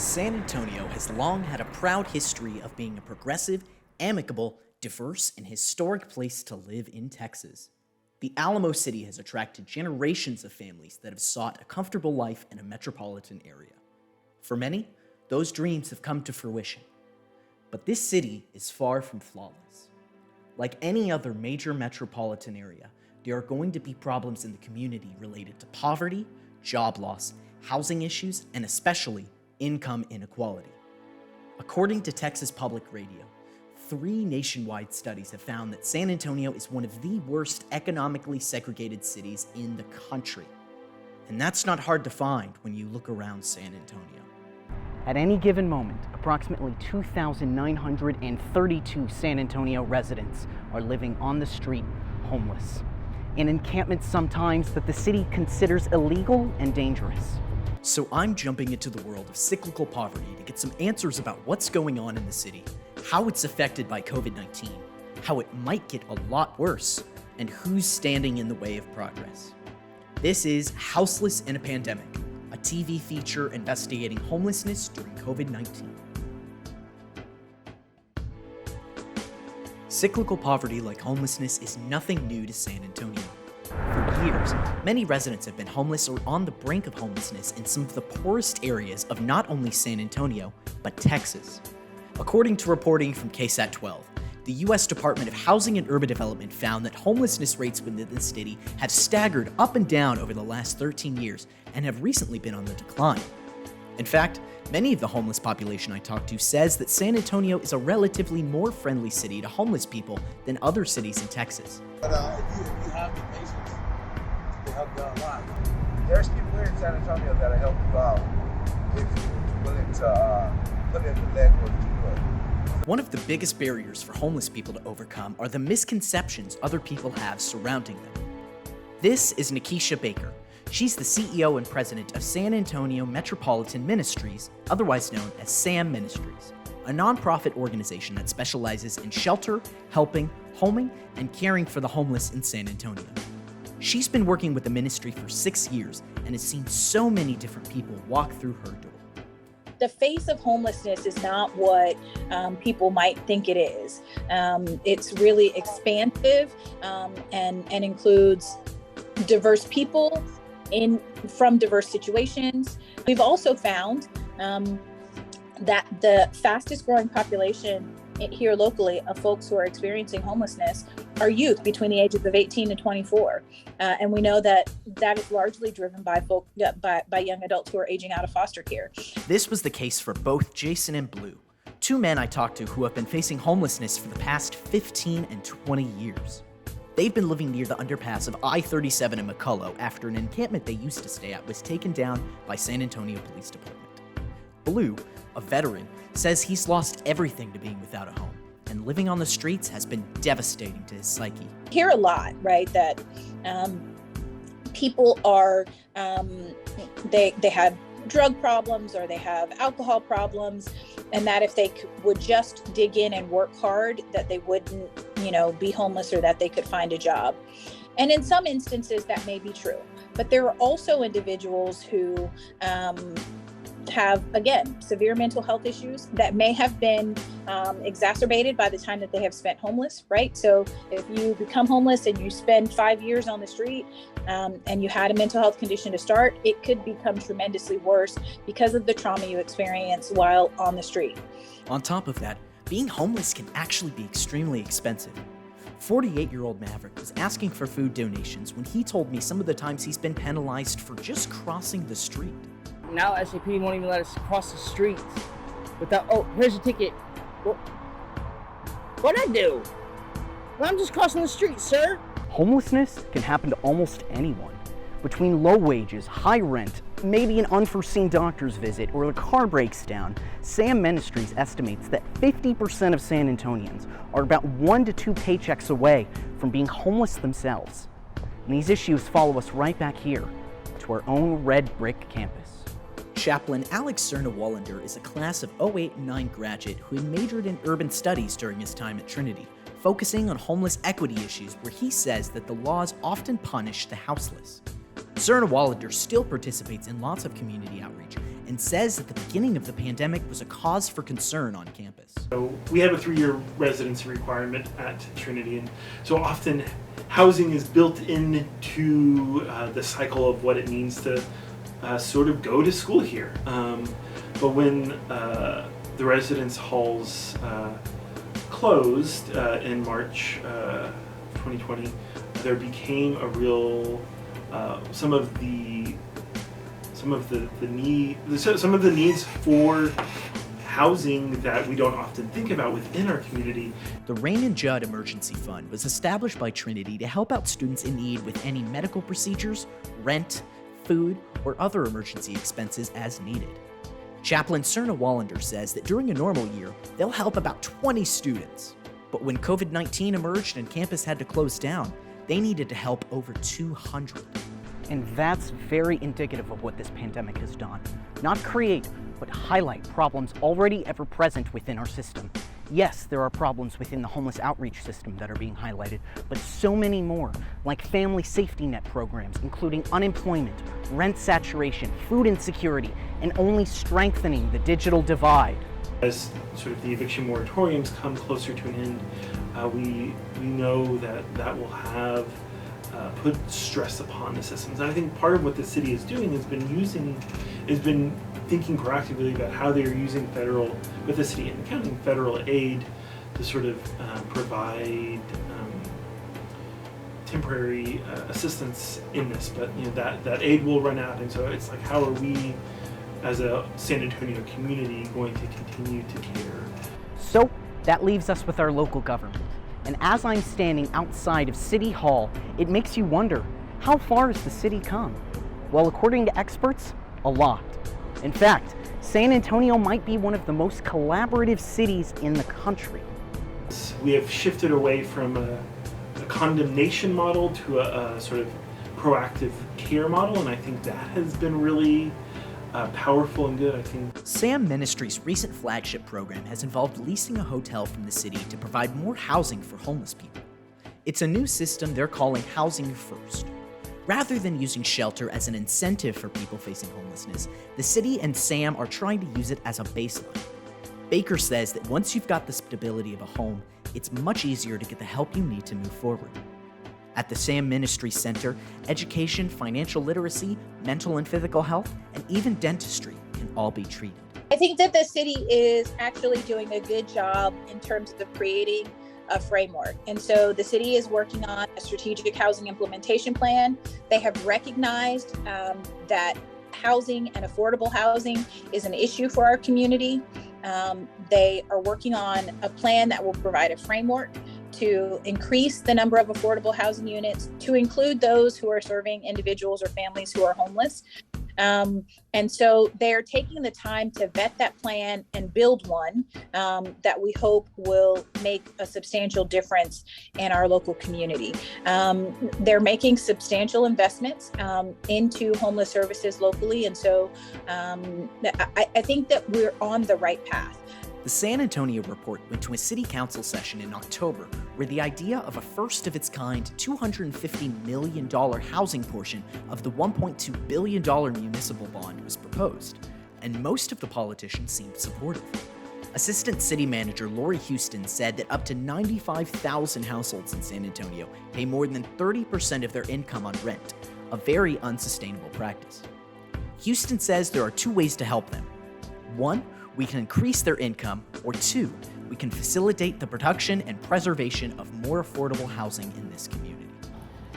San Antonio has long had a proud history of being a progressive, amicable, diverse, and historic place to live in Texas. The Alamo City has attracted generations of families that have sought a comfortable life in a metropolitan area. For many, those dreams have come to fruition. But this city is far from flawless. Like any other major metropolitan area, there are going to be problems in the community related to poverty, job loss, housing issues, and especially income inequality. According to Texas Public Radio, 3 nationwide studies have found that San Antonio is one of the worst economically segregated cities in the country. And that's not hard to find when you look around San Antonio. At any given moment, approximately 2,932 San Antonio residents are living on the street, homeless, in encampments sometimes that the city considers illegal and dangerous. So I'm jumping into the world of cyclical poverty to get some answers about what's going on in the city, how it's affected by COVID-19, how it might get a lot worse, and who's standing in the way of progress. This is Houseless in a Pandemic, a TV feature investigating homelessness during COVID-19. Cyclical poverty like homelessness is nothing new to San Antonio. For years, many residents have been homeless or on the brink of homelessness in some of the poorest areas of not only San Antonio, but Texas. According to reporting from KSAT 12, the U.S. Department of Housing and Urban Development found that homelessness rates within the city have staggered up and down over the last 13 years and have recently been on the decline. In fact, many of the homeless population I talked to says that San Antonio is a relatively more friendly city to homeless people than other cities in Texas. But if you have the patience, they help you out a lot. There's people here in San Antonio that'll help you out if you're willing to put in the legwork to do it. One of the biggest barriers for homeless people to overcome are the misconceptions other people have surrounding them. This is Nikisha Baker. She's the CEO and president of San Antonio Metropolitan Ministries, otherwise known as SAM Ministries, a nonprofit organization that specializes in shelter, helping, homing, and caring for the homeless in San Antonio. She's been working with the ministry for 6 years and has seen so many different people walk through her door. The face of homelessness is not what people might think it is. It's really expansive and includes diverse people from diverse situations. We've also found that the fastest growing population here locally of folks who are experiencing homelessness are youth between the ages of 18 and 24. And we know that is largely driven by by young adults who are aging out of foster care. This was the case for both Jason and Blue, 2 men I talked to who have been facing homelessness for the past 15 and 20 years. They've been living near the underpass of I-37 in McCullough after an encampment they used to stay at was taken down by San Antonio Police Department. Blue, a veteran, says he's lost everything to being without a home, and living on the streets has been devastating to his psyche. I hear a lot, right, that people are, they have drug problems or they have alcohol problems, and that if they would just dig in and work hard, that they wouldn't, be homeless or that they could find a job. And in some instances that may be true, but there are also individuals who have, again, severe mental health issues that may have been exacerbated by the time that they have spent homeless, right? So if you become homeless and you spend 5 years on the street and you had a mental health condition to start, it could become tremendously worse because of the trauma you experience while on the street. On top of that, being homeless can actually be extremely expensive. 48-year-old Maverick was asking for food donations when he told me some of the times he's been penalized for just crossing the street. Now SAP won't even let us cross the streets without, oh, here's your ticket. What'd I do? Well, I'm just crossing the street, sir. Homelessness can happen to almost anyone. Between low wages, high rent, maybe an unforeseen doctor's visit, or the car breaks down, SAM Ministries estimates that 50% of San Antonians are about 1 to 2 paychecks away from being homeless themselves. And these issues follow us right back here to our own red brick campus. Chaplain Alex Cerna-Wallander is a class of 08-9 graduate who had majored in urban studies during his time at Trinity, focusing on homeless equity issues where he says that the laws often punish the houseless. Serna Wallander still participates in lots of community outreach and says that the beginning of the pandemic was a cause for concern on campus. So we have a 3-year residency requirement at Trinity, and so often housing is built into the cycle of what it means to sort of go to school here. But when the residence halls closed in March 2020, there became a real some of the needs for housing that we don't often think about within our community. The Raymond Judd Emergency Fund was established by Trinity to help out students in need with any medical procedures, rent, food, or other emergency expenses as needed. Chaplain Serna Wallander says that during a normal year, they'll help about 20 students. But when COVID-19 emerged and campus had to close down, they needed to help over 200. And that's very indicative of what this pandemic has done. Not create, but highlight problems already ever present within our system. Yes, there are problems within the homeless outreach system that are being highlighted, but so many more, like family safety net programs, including unemployment, rent saturation, food insecurity, and only strengthening the digital divide. As sort of the eviction moratoriums come closer to an end, we know that will have put stress upon the systems. And I think part of what the city is doing has been thinking proactively about how they are using with the city and county, federal aid to sort of provide temporary assistance in this. But that aid will run out, and so it's like, how are we as a San Antonio community going to continue to care? So that leaves us with our local government. And as I'm standing outside of City Hall, it makes you wonder, how far has the city come? Well, according to experts, a lot. In fact, San Antonio might be one of the most collaborative cities in the country. We have shifted away from a condemnation model to a sort of proactive care model, and I think that has been really powerful and good, I think. SAM Ministries' recent flagship program has involved leasing a hotel from the city to provide more housing for homeless people. It's a new system they're calling Housing First. Rather than using shelter as an incentive for people facing homelessness, the city and SAM are trying to use it as a baseline. Baker says that once you've got the stability of a home, it's much easier to get the help you need to move forward. At the SAM Ministry Center, education, financial literacy, mental and physical health, and even dentistry can all be treated. I think that the city is actually doing a good job in terms of creating a framework. And so the city is working on a strategic housing implementation plan. They have recognized that housing and affordable housing is an issue for our community. They are working on a plan that will provide a framework to increase the number of affordable housing units, to include those who are serving individuals or families who are homeless. And so they're taking the time to vet that plan and build one that we hope will make a substantial difference in our local community. They're making substantial investments into homeless services locally. And so I think that we're on the right path. The San Antonio report went to a city council session in October where the idea of a first-of-its-kind $250 million housing portion of the $1.2 billion municipal bond was proposed, and most of the politicians seemed supportive. Assistant City Manager Lori Houston said that up to 95,000 households in San Antonio pay more than 30% of their income on rent, a very unsustainable practice. Houston says there are two ways to help them. One, we can increase their income, or two, we can facilitate the production and preservation of more affordable housing in this community.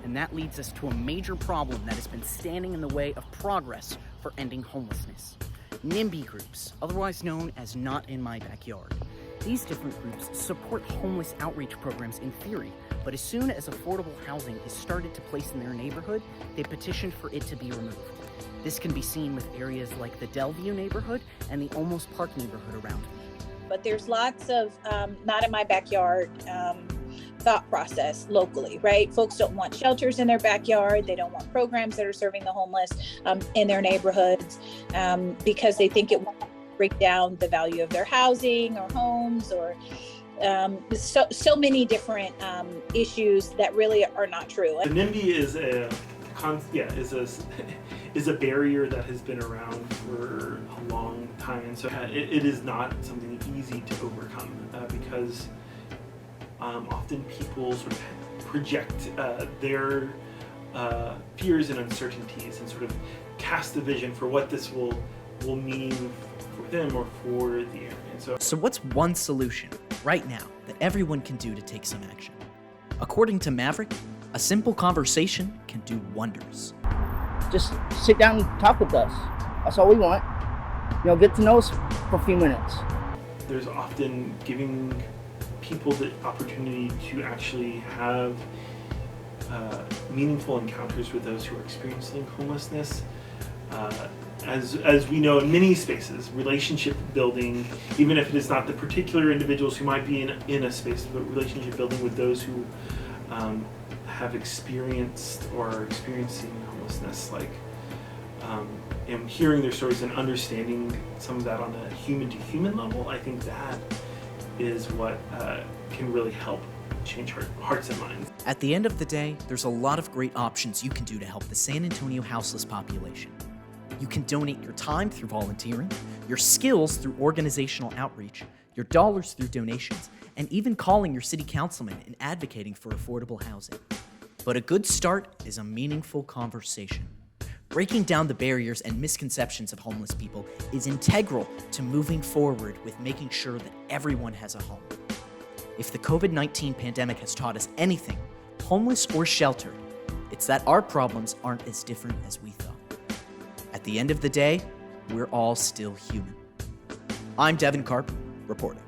And that leads us to a major problem that has been standing in the way of progress for ending homelessness. NIMBY groups, otherwise known as Not in My Backyard. These different groups support homeless outreach programs in theory, but as soon as affordable housing is started to place in their neighborhood, they petition for it to be removed. This can be seen with areas like the Delview neighborhood and the Almost Park neighborhood around me. But there's lots of not in my backyard thought process locally, right? Folks don't want shelters in their backyard. They don't want programs that are serving the homeless in their neighborhoods because they think it will break down the value of their housing or homes or so many different issues that really are not true. The NIMBY is a is a barrier that has been around for a long time, and so it is not something easy to overcome because often people sort of project their fears and uncertainties and sort of cast a vision for what this will mean for them or for the area. And So what's one solution right now that everyone can do to take some action? According to Maverick, a simple conversation can do wonders. Just sit down and talk with us. That's all we want. Get to know us for a few minutes. there's often giving people the opportunity to actually have meaningful encounters with those who are experiencing homelessness. As we know in many spaces, relationship building, even if it is not the particular individuals who might be in a space, but relationship building with those who have experienced or are experiencing homelessness, and hearing their stories and understanding some of that on a human-to-human level, I think that is what can really help change hearts and minds. At the end of the day, there's a lot of great options you can do to help the San Antonio houseless population. You can donate your time through volunteering, your skills through organizational outreach, your dollars through donations, and even calling your city councilman and advocating for affordable housing. But a good start is a meaningful conversation. Breaking down the barriers and misconceptions of homeless people is integral to moving forward with making sure that everyone has a home. If the COVID-19 pandemic has taught us anything, homeless or sheltered, it's that our problems aren't as different as we thought. At the end of the day, we're all still human. I'm Devin Karp, reporting.